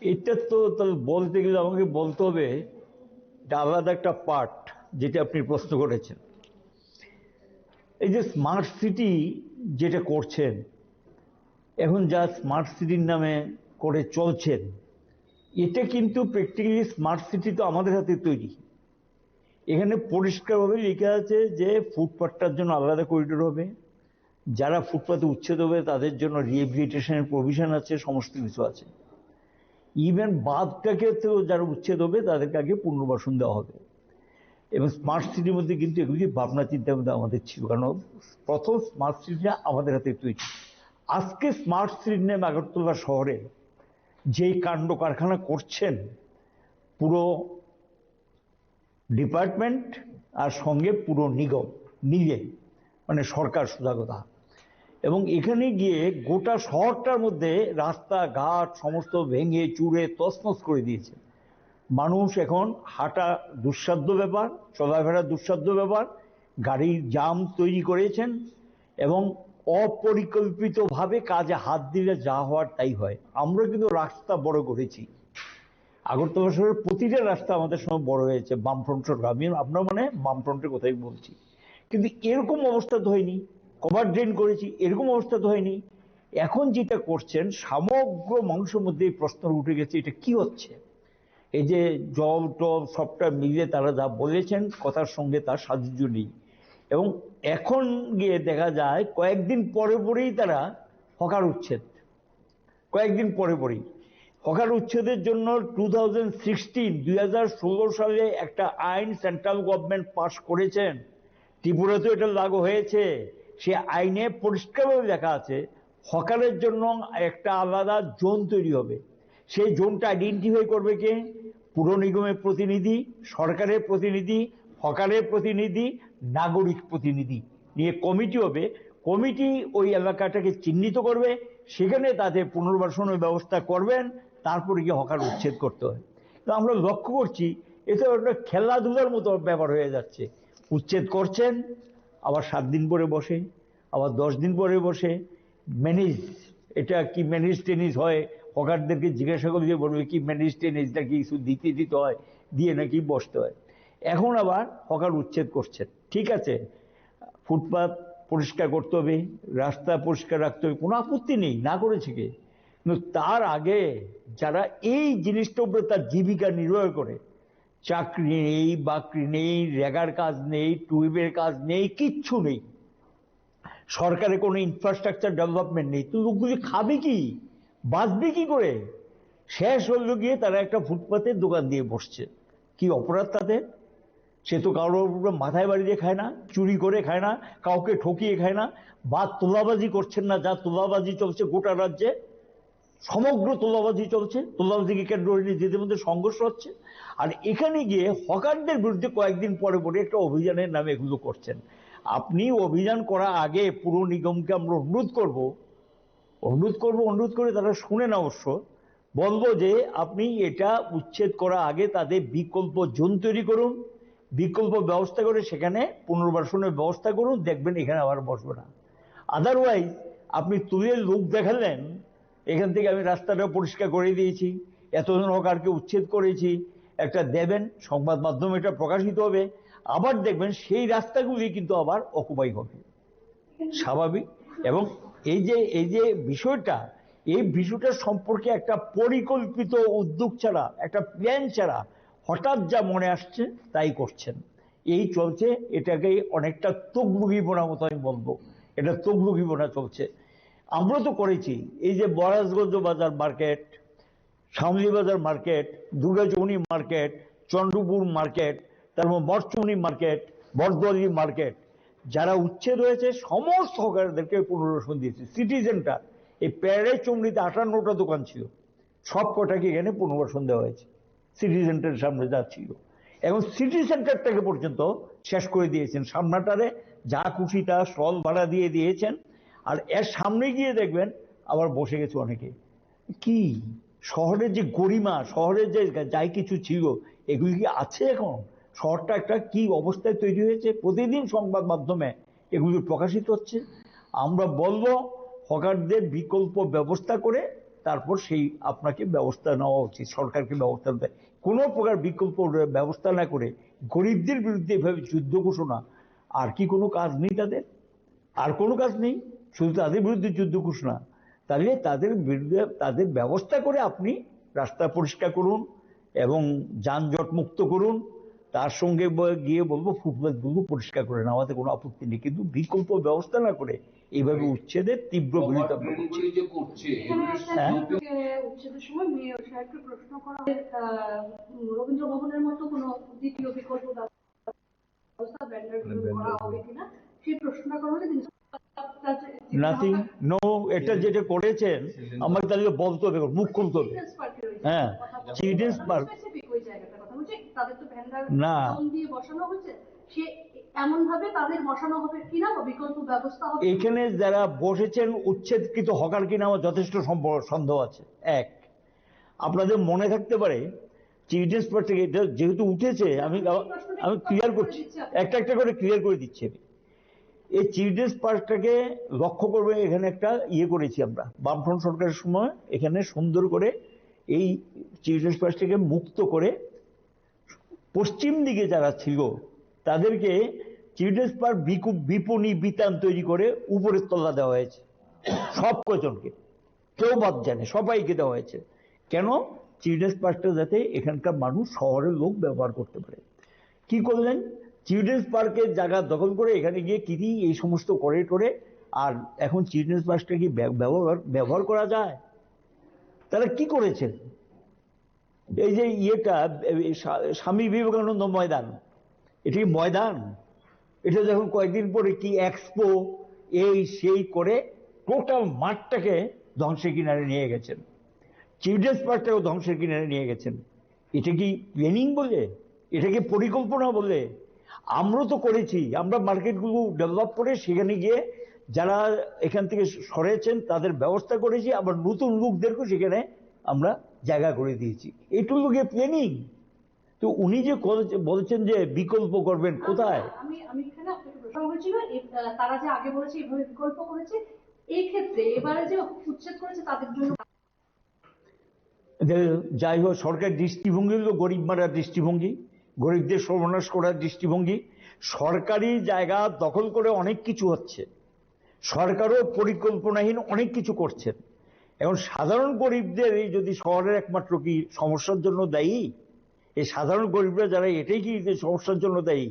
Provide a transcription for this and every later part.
এটা তো তাহলে বলতে গেলে আমাকে বলতে হবে এটা আলাদা একটা পার্ট, যেটা আপনি প্রশ্ন করেছেন। এই যে স্মার্ট সিটি যেটা করছেন এখন, যা স্মার্ট সিটির নামে করে চলছেন, এটা কিন্তু প্র্যাকটিক্যালি স্মার্ট সিটি তো আমাদের হাতে তৈরি। এখানে পরিষ্কারভাবে লেখা আছে যে ফুটপাথটার জন্য আলাদা করিডোর হবে, যারা ফুটপাথে উচ্ছেদ হবে তাদের জন্য রিহেবিলিটেশনের প্রভিশন আছে, সমস্ত কিছু আছে। ইভেন বাঁধটাকে তো যারা উচ্ছেদ হবে তাদেরকে আগে পুনর্বাসন দেওয়া হবে। এবং স্মার্ট সিটির মধ্যে কিন্তু এগুলি ভাবনা চিন্তার মধ্যে আমাদের ছিল, কারণ প্রথম স্মার্ট সিটিটা আমাদের হাতে তৈরি। আজকে স্মার্ট সিটির নামে আগরতলা শহরে যেই কাণ্ড কারখানা করছেন পুরো ডিপার্টমেন্ট আর সঙ্গে পুরো নিগম মিলে, মানে সরকার সোজা কথা, এবং এখানে গিয়ে গোটা শহরটার মধ্যে রাস্তাঘাট সমস্ত ভেঙে চুরে তছনছ করে দিয়েছে। মানুষ এখন হাঁটা দুঃসাধ্য ব্যাপার, চলাফেরা দুঃসাধ্য ব্যাপার, গাড়ির জাম তৈরি করেছেন, এবং অপরিকল্পিতভাবে কাজে হাত দিলে যা হওয়ার তাই হয়। আমরা কিন্তু রাস্তা বড় করেছি, আগরতলা শহরের প্রতিটা রাস্তা আমাদের সময় বড় হয়েছে বামফ্রন্ট সরকার, আমি আপনার মানে বামফ্রন্টের কথাই বলছি। কিন্তু এরকম অবস্থা তো হয়নি, কভার ড্রেন করেছি, এরকম অবস্থা তো হয়নি। এখন যেটা করছেন সমগ্র মানুষের মধ্যে এই প্রশ্ন উঠে গেছে, এটা কি হচ্ছে? এই যে জব টব সবটা মিলে তারা যা বলেছেন কথার সঙ্গে তার সাযুজ্য নেই। এবং এখন গিয়ে দেখা যায় কয়েকদিন পরে পরেই তারা হকার উচ্ছেদ, কয়েকদিন পরে পরেই হকার উচ্ছেদের জন্য 2016 সালে একটা আইন সেন্ট্রাল গভর্নমেন্ট পাস করেছেন, ত্রিপুরাতেও এটা লাগু হয়েছে। সে আইনে পরিষ্কারভাবে লেখা আছে হকারের জন্য একটা আলাদা জোন তৈরি হবে। সেই জোনটা আইডেন্টিফাই করবে কে? পুর নিগমের প্রতিনিধি, সরকারের প্রতিনিধি, হকারের প্রতিনিধি, নাগরিক প্রতিনিধি নিয়ে কমিটি হবে। কমিটি ওই এলাকাটাকে চিহ্নিত করবে, সেখানে তাদের পুনর্বাসনের ব্যবস্থা করবেন, তারপরে গিয়ে হকার উচ্ছেদ করতে হয়। তো আমরা লক্ষ্য করছি এটা একটা খেলাধুলার মতো ব্যাপার হয়ে যাচ্ছে। উচ্ছেদ করছেন, আবার 7 দিন পরে বসে, আবার 10 দিন পরে বসে ম্যানেজ। এটা কি ম্যানেজ টেনিস হয়? হকারদেরকে জিজ্ঞাসা করলে বলবে কি ম্যানেজ টেনিস, নাকি কিছু দিতে হয়, দিয়ে নাকি বসতে হয়। এখন আবার হকার উচ্ছেদ করছেন। ঠিক আছে, ফুটপাথ পরিষ্কার করতে হবে, রাস্তা পরিষ্কার রাখতে হবে, কোনো আপত্তি নেই, না করেছে কে? কিন্তু তার আগে যারা এই জিনিসটার উপরে তার জীবিকা নির্বাহ করে, চাকরি নেই, বাকরি নেই, রেগার কাজ নেই, টুইবের কাজ নেই, কিচ্ছু নেই, সরকারের কোনো ইনফ্রাস্ট্রাকচার ডেভেলপমেন্ট নেই, তো লোকগুলি খাবে কি, বাঁচবে কি করে? শেষ হলো গিয়ে তারা একটা ফুটপাতের দোকান দিয়ে বসছে। কি অপরাধ তাদের? সে তো কারোর উপরে মাথায় বাড়ি দিয়ে খায় না, চুরি করে খায় না, কাউকে ঠকিয়ে খায় না, বা তোলাবাজি করছেন না। যা তোলাবাজি চলছে গোটা রাজ্যে, সমগ্র তোলাবাজি চলছে, তোলাবাজিকে কেন্দ্র করে নিজেদের মধ্যে সংঘর্ষ হচ্ছে। আর এখানে গিয়ে হকারদের বিরুদ্ধে কয়েকদিন পরে পরে একটা অভিযানের নামে এগুলো করছেন। আপনি অভিযান করার আগে পুর নিগমকে আমরা অনুরোধ করে তারা শুনেন অবশ্য, বলবো যে আপনি এটা উচ্ছেদ করার আগে তাদের বিকল্প জোন তৈরি করুন, বিকল্প ব্যবস্থা করে সেখানে পুনর্বাসনের ব্যবস্থা করুন, দেখবেন এখানে আবার বসবে না। আদারওয়াইজ আপনি তুলে লোক দেখালেন এখান থেকে আমি রাস্তাটা পরিষ্কার করে দিয়েছি, এতজন হকারকে উচ্ছেদ করেছি, একটা দেবেন, সংবাদ মাধ্যমে এটা প্রকাশিত হবে, আবার দেখবেন সেই রাস্তাগুলি কিন্তু আবার অকুপাই হবে, স্বাভাবিক। এবং এই যে বিষয়টা সম্পর্কে একটা পরিকল্পিত উদ্যোগ ছাড়া, একটা প্ল্যান ছাড়া হঠাৎ যা মনে আসছে তাই করছেন, এই চলছে। এটাকে অনেকটা তগলুগিপনা মতো আমি বলবো, এটা তগলুগিপনা চলছে। আমরা তো করেছি, এই যে বরাজগঞ্জ বাজার মার্কেট, শামলি বাজার মার্কেট, দুর্গাচৌনি মার্কেট, চন্দ্রপুর মার্কেট, তারপর মঠচৌনি মার্কেট, বরদলি মার্কেট, যারা উচ্ছেদ হয়েছে সমস্ত হকারদেরকে পুনর্বাসন দিয়েছে। সিটি সেন্টার, এই প্যারাডাইজ চৌমুহনীতে 58টা দোকান ছিল, সব কটাকে এখানে পুনর্বাসন দেওয়া হয়েছে সিটি সেন্টারের সামনে যা ছিল। এখন সিটি সেন্টারটাকে পর্যন্ত শেষ করে দিয়েছেন, সামনাটারে যা খুশি তা স্টল ভাড়া দিয়ে দিয়েছেন। আর এর সামনে গিয়ে দেখবেন আবার বসে গেছে অনেকে। কি শহরের যে গরিমা, শহরের যে যাই কিছু ছিল, এগুলি কি আছে এখন? শহরটা একটা কি অবস্থায় তৈরি হয়েছে, প্রতিদিন সংবাদ মাধ্যমে এগুলি প্রকাশিত হচ্ছে। আমরা বলবো হকারদের বিকল্প ব্যবস্থা করে তারপর সেই আপনাকে ব্যবস্থা নেওয়া উচিত, সরকারকে ব্যবস্থা নিতে। কোনো প্রকার বিকল্প ব্যবস্থা না করে গরিবদের বিরুদ্ধে এভাবে যুদ্ধ ঘোষণা, আর কি কোনো কাজ নেই তাদের? আর কোনো কাজ নেই, শুধু তাদের বিরুদ্ধে যুদ্ধ ঘোষণা। তাহলে তাদের বিরুদ্ধে তাদের ব্যবস্থা করে আপনি রাস্তা পরিষ্কার করুন এবং যানজট মুক্ত করুন, তার সঙ্গে গিয়ে বলবো ফুটপাথগুলো পরিষ্কার করে নেওয়াতে কোনো আপত্তি নেই, কিন্তু বিকল্প ব্যবস্থা না করে এইভাবে উচ্ছেদের তীব্র বিরোধিতা করছে। উচ্ছেদের সময় মেয়র সাহেবকে প্রশ্ন করা রবীন্দ্র ভবনের মতো কোনো দ্বিতীয় বিকল্প ব্যবস্থা করা হবে কিনা সেই প্রশ্নটা করা হলে নাথিং, নো। এটা যেটা করেছেন আমাকে তাহলে বলতে হবে, মুখ খুলতে হবে। হ্যাঁ, চিলড্রেন্স পার্ক না, এমন ভাবে তাদের বসানো হবে কিনা বা বিকল্প ব্যবস্থা হবে। এখানে যারা বসেছেন উচ্ছেদকৃত হকার কিনা আমার যথেষ্ট সন্দেহ আছে। এক, আপনাদের মনে থাকতে পারে চিলড্রেন্স পার্ক থেকে এটা যেহেতু উঠেছে, আমি ক্লিয়ার করছি, একটা একটা করে ক্লিয়ার করে দিচ্ছি। এই চিলড্রেন্স পার্কটাকে লক্ষ্য করবে, এখানে একটা করেছি আমরা বামফ্রন্ট সরকারের সময়, এখানে সুন্দর করে এই চিলড্রেন্স পার্কটাকে মুক্ত করে পশ্চিম দিকে যারা ছিল তাদেরকে চিলড্রেন্স পার্ক বিপণী বিতান তৈরি করে উপরের তলা দেওয়া হয়েছে সব কজনকে, কেউ বাদ জানে, সবাইকে দেওয়া হয়েছে। কেন? চিলড্রেন্স পার্কটা যাতে এখানকার মানুষ, শহরের লোক ব্যবহার করতে পারে। কি করলেন? চিলড্রেন্স পার্কের জায়গা দখল করে এখানে গিয়ে কিনি এই সমস্ত করে টোরে, আর এখন চিলড্রেন্স পার্কটা কি ব্যবহার করা যায়? তারা কি করেছেন? এই যে স্বামী বিবেকানন্দ ময়দান, এটি ময়দান, এটা যখন কয়েকদিন পরে কি এক্সপো এই সেই করে টোটাল মাঠটাকে ধ্বংসের কিনারে নিয়ে গেছেন, চিলড্রেন্স পার্কটাকেও ধ্বংসের কিনারে নিয়ে গেছেন। এটা কি প্ল্যানিং বলে? এটা কি পরিকল্পনা বলে? আমরা তো করেছি, আমরা মার্কেটগুলো ডেভেলপ করে সেখানে গিয়ে যারা এখান থেকে সরেছেন তাদের ব্যবস্থা করেছি, আবার নতুন লোকদেরকেও সেখানে আমরা জায়গা করে দিয়েছি। এইটুকু গিয়ে প্ল্যানিং। তো উনি যে বলছেন যে বিকল্প করবেন, কোথায়? আমি এখানে আপনাকে প্রশ্ন হয়েছিল, তারা যে আগে বলেছে এইভাবে বিকল্প করেছে, এই ক্ষেত্রে এবারে যে উচ্ছেদ করেছে তাদের জন্য যাই হোক, সরকার দৃষ্টিভঙ্গি হলো গরিব মারার দৃষ্টিভঙ্গি, গরিবদের সর্বনাশ করার দৃষ্টিভঙ্গি। সরকারি জায়গা দখল করে অনেক কিছু হচ্ছে, সরকারও পরিকল্পনাহীন অনেক কিছু করছেন। এখন সাধারণ গরিবদের এই যদি শহরের একমাত্র কি সমস্যার জন্য দায়ী? এই সাধারণ গরিবরা যারা এটাই কি সমস্যার জন্য দায়ী?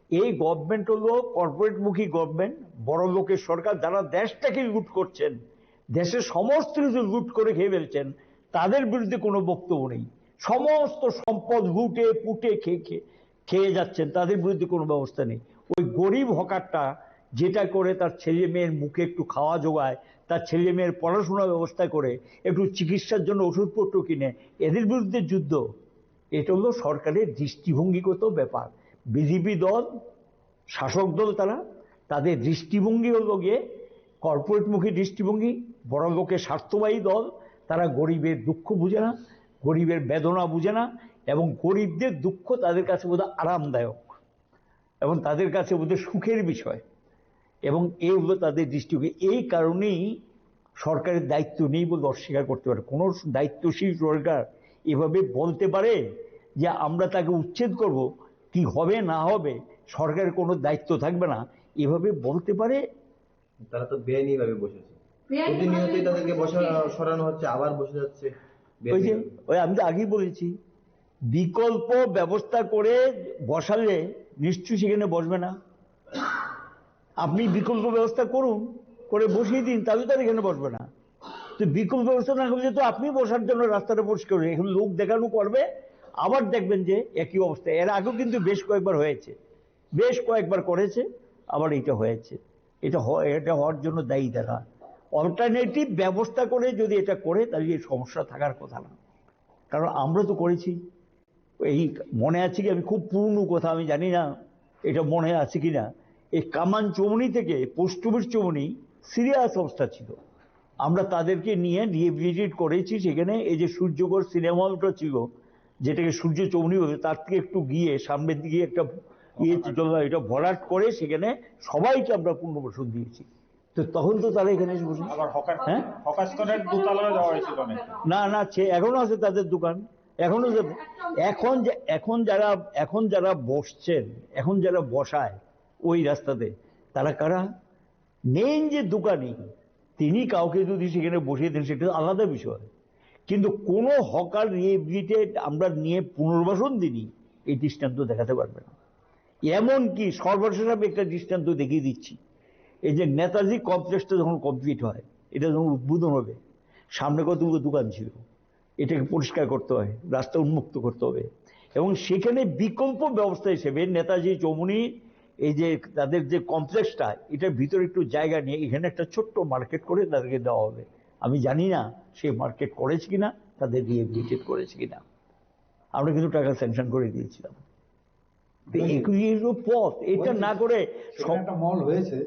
এই গভর্নমেন্ট হলো কর্পোরেটমুখী গভর্নমেন্ট, বড় লোকের সরকার, যারা দেশটাকে লুট করছেন, দেশের সমস্ত কিছু লুট করে খেয়ে ফেলছেন, তাদের বিরুদ্ধে কোনো বক্তব্য নেই। সমস্ত সম্পদ লুটে পুটে খেয়ে যাচ্ছেন, তাদের বিরুদ্ধে কোনো ব্যবস্থা নেই। ওই গরিব হকারটা যেটা করে তার ছেলে মেয়ের মুখে একটু খাওয়া জোগায়, তার ছেলে মেয়ের পড়াশোনার ব্যবস্থা করে, একটু চিকিৎসার জন্য ওষুধপত্র কিনে, এদের বিরুদ্ধে যুদ্ধ। এটা হলো সরকারের দৃষ্টিভঙ্গিগত ব্যাপার। বিজেপি দল, শাসক দল, তাদের দৃষ্টিভঙ্গি হলো গিয়ে কর্পোরেটমুখী দৃষ্টিভঙ্গি, বড় লোকের স্বার্থবাহী দল। তারা গরিবের দুঃখ বুঝে না, গরিবের বেদনা বুঝে না, এবং গরিবদের দুঃখ তাদের কাছে বোধহয় আরামদায়ক এবং তাদের কাছে বোধহয় সুখের বিষয়, এবং এই হলো তাদের দৃষ্টিভঙ্গি। এই কারণেই সরকারের দায়িত্ব নেই বলে অস্বীকার করতে পারে। কোনো দায়িত্বশীল সরকার এভাবে বলতে পারে যে আমরা তাকে উচ্ছেদ করব, কি হবে না হবে সরকারের কোনো দায়িত্ব থাকবে না, এভাবে বলতে পারে? তারা তো বেআইনি ভাবে বসেছে, প্রতিনিয়তই তাদেরকে সরানো হচ্ছে, আবার বসে যাচ্ছে। ওই আমি তো আগেই বলেছি, বিকল্প ব্যবস্থা করে বসালে নিশ্চয়ই সেখানে বসবে না। আপনি বিকল্প ব্যবস্থা করুন, করে বসিয়ে দিন, তাহলে তার এখানে বসবে না। তো বিকল্প ব্যবস্থা না করলে তো আপনি বসার জন্য রাস্তাটা পরিষ্কার করবেন, এখন লোক দেখানো করবে, আবার দেখবেন যে একই অবস্থা। এর আগেও কিন্তু বেশ কয়েকবার হয়েছে, বেশ কয়েকবার করেছে, আবার এটা হয়েছে। এটা হওয়ার জন্য দায়ী তারা। অল্টারনেটিভ ব্যবস্থা করে যদি এটা করে, তাহলে এই সমস্যা থাকার কথা না। কারণ আমরা তো করেছি। এই মনে আছে কি, আমি খুব পুরনো কথা, আমি জানি না এটা মনে আছে কিনা, এই কামান চৌমনি থেকে পোস্ট অফিস চৌমনি সিরিয়াস অবস্থা ছিল, আমরা তাদেরকে নিয়ে রিহেবিলিটেট করেছি। সেখানে এই যে সূর্যগড় সিনেমা হলটা ছিল, যেটাকে সূর্য চৌমনি বলে, তার থেকে একটু গিয়ে সামনের দিকে একটা এটা ভরাট করে সেখানে সবাইকে আমরা পুনর্বাসন দিয়েছি। তো তখন তো তারা এখানে এসে বসে। আবার হ্যাঁ হকার্সনের দোতলায় যাওয়া হয়েছিল নাকি? না না, এখনো আছে তাদের দোকান, এখনো এখন যারা বসছেন, এখন যারা বসায় ওই রাস্তাতে, তারা কারা? মেইন যে দোকানি তিনি কাউকে যদি সেখানে বসিয়ে দেন সেটা আলাদা বিষয়, কিন্তু কোন হকার রিহেবিলিটেট আমরা নিয়ে পুনর্বাসন দিনই এই দৃষ্টান্ত দেখাতে পারবে না। এমনকি সর্বশেষ আমি একটা দৃষ্টান্ত দেখিয়ে দিচ্ছি। এই যে নেতাজি কমপ্লেক্সটা যখন কমপ্লিট হয়, এটা যখন উদ্বোধন হবে, সামনে কতগুলো দোকান ছিল, এটাকে পরিষ্কার করতে হয়, রাস্তা উন্মুক্ত করতে হবে, এবং সেখানে বিকল্প ব্যবস্থা হিসেবে নেতাজি চৌমুহনী এই যে তাদের যে কমপ্লেক্সটা, এটার ভিতরে একটু জায়গা নিয়ে এখানে একটা ছোট্ট মার্কেট করে তাদেরকে দেওয়া হবে। আমি জানি না সে মার্কেট করেছে কিনা, তাদের রিহেবিলিটেট করেছে কিনা, আমরা কিন্তু টাকা স্যাংশন করে দিয়েছিলাম। তো এগুলি পথ, এটা না করে একটা মল হয়েছে